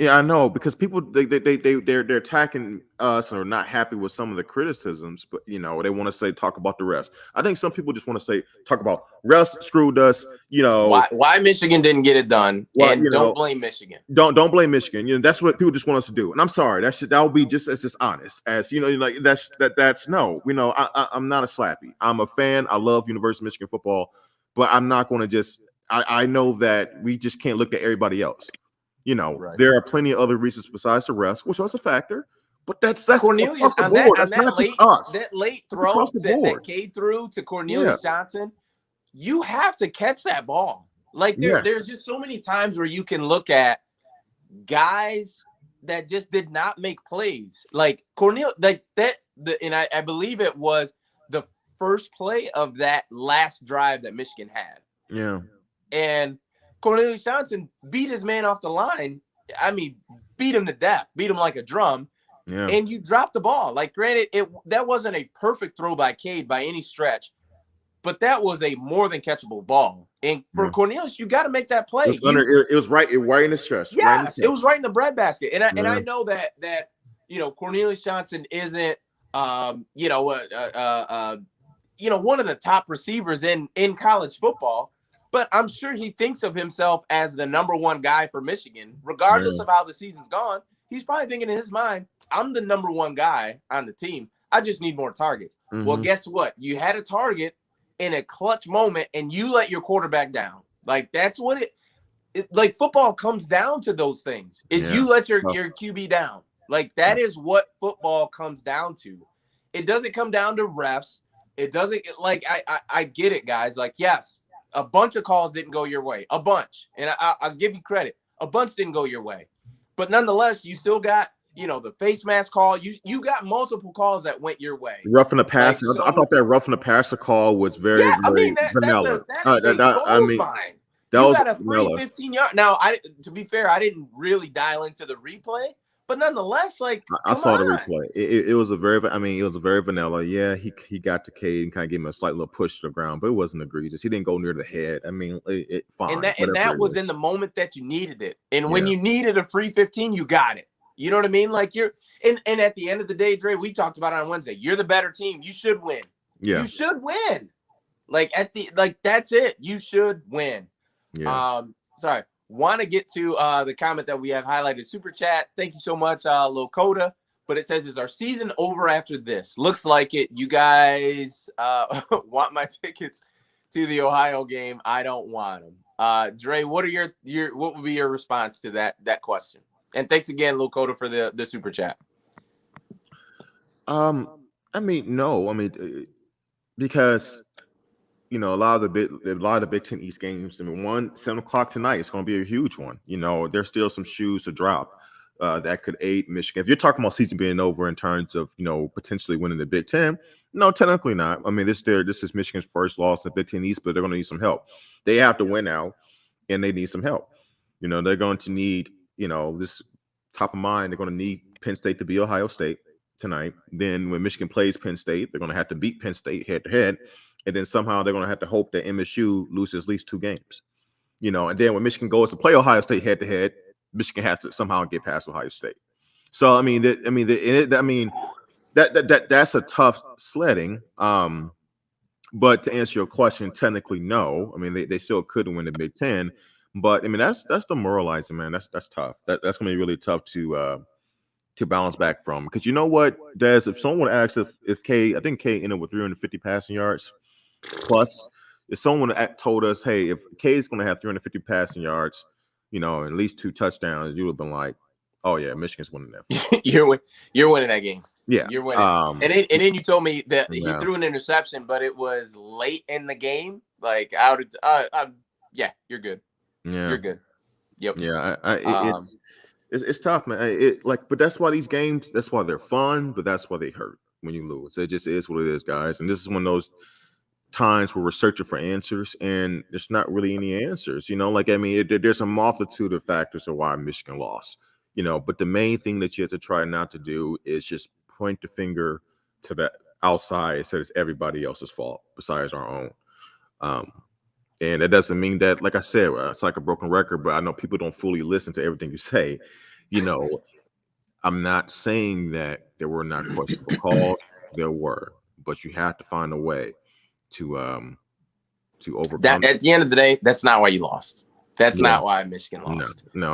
Yeah, I know because people they're attacking us or not happy with some of the criticisms, but they want to say talk about the refs. I think some people just want to say talk about refs screwed us. Why Michigan didn't get it done, What and don't blame Michigan. Don't blame Michigan. That's what people just want us to do. And I'm sorry, that will be just as dishonest as like that's no. I'm not a slappy. I'm a fan. I love University of Michigan football, but I'm not going to just. I know that we just can't look at everybody else. Right. There are plenty of other reasons besides the refs, which was a factor. But that's Cornelius across the board. That's not just us. That late throw that Cade threw to Cornelius Johnson. You have to catch that ball. Like there's just so many times where you can look at guys that just did not make plays. Like Cornelius, and I believe it was the first play of that last drive that Michigan had. Yeah. And Cornelius Johnson beat his man off the line. I mean, beat him to death, beat him like a drum. Yeah. And you dropped the ball. Like, granted, that wasn't a perfect throw by Cade by any stretch, but that was a more than catchable ball. And for Cornelius, you got to make that play. It was right in his chest. Yes, it was right in the breadbasket. And I know that Cornelius Johnson isn't one of the top receivers in college football. But I'm sure he thinks of himself as the number one guy for Michigan, regardless of how the season's gone. He's probably thinking in his mind, I'm the number one guy on the team. I just need more targets. Mm-hmm. Well, guess what? You had a target in a clutch moment, and you let your quarterback down. Like, that's what like football comes down to those things, is you let your QB down. Like, that is what football comes down to. It doesn't come down to refs. It doesn't, like, I get it, guys. Like, yes, a bunch of calls didn't go your way. A bunch. And I'll give you credit. A bunch didn't go your way. But nonetheless, you still got, the face mask call. You got multiple calls that went your way. Roughing the passer. Like, I thought that roughing the passer call was very vanilla. That is a gold mine. You got a free 15-yard. Now, to be fair, I didn't really dial into the replay. But nonetheless, like, I saw the replay. It was a very vanilla. Yeah, he got to Cade and kind of gave him a slight little push to the ground, but it wasn't egregious. He didn't go near the head. I mean, fine. And that was in the moment that you needed it. And when you needed a free 15, you got it. You know what I mean? Like, and at the end of the day, Dre, we talked about it on Wednesday. You're the better team. You should win. Yeah. You should win. Like, that's it. You should win. Yeah. Sorry. Want to get to the comment that we have highlighted, super chat. Thank you so much, Lil Coda. But it says, is our season over after this? Looks like it. You guys want my tickets to the Ohio game? I don't want them. Dre, what would be your response to that question? And thanks again, Lil Coda, for the super chat. No. Because a lot of the Big Ten East games. 7:00 tonight. It's going to be a huge one. There's still some shoes to drop that could aid Michigan. If you're talking about season being over in terms of potentially winning the Big Ten, no, technically not. I mean, this is Michigan's first loss in the Big Ten East, but they're going to need some help. They have to win now, and they need some help. They're going to need this top of mind. They're going to need Penn State to be Ohio State tonight. Then when Michigan plays Penn State, they're going to have to beat Penn State head to head. And then somehow they're going to have to hope that MSU loses at least 2 games, And then when Michigan goes to play Ohio State head to head, Michigan has to somehow get past Ohio State. So that's a tough sledding. But to answer your question, technically no. I mean, they still could win the Big Ten, but I mean that's demoralizing, man. That's tough. That's going to be really tough to bounce back from. Because you know what, Des, if someone asked if K, I think K ended with 350 passing yards. Plus, if someone told us, hey, if K is going to have 350 passing yards, and at least 2 touchdowns, you would have been like, oh yeah, Michigan's winning that. You're winning that game. Yeah, you're winning. And then you told me that he threw an interception, but it was late in the game. Like yeah, you're good. Yeah, you're good. Yep. Yeah, it's tough, man. But that's why these games. That's why they're fun, but that's why they hurt when you lose. It just is what it is, guys. And this is one of those times where we're searching for answers and there's not really any answers, there's a multitude of factors of why Michigan lost, but the main thing that you have to try not to do is just point the finger to the outside and say it's everybody else's fault besides our own. And that doesn't mean that, like I said, it's like a broken record, but I know people don't fully listen to everything you say. you know, I'm not saying that there were not questionable calls. There were, but you have to find a way to overcome that. At the end of the day, that's not why you lost. That's Yeah. not why Michigan lost. No.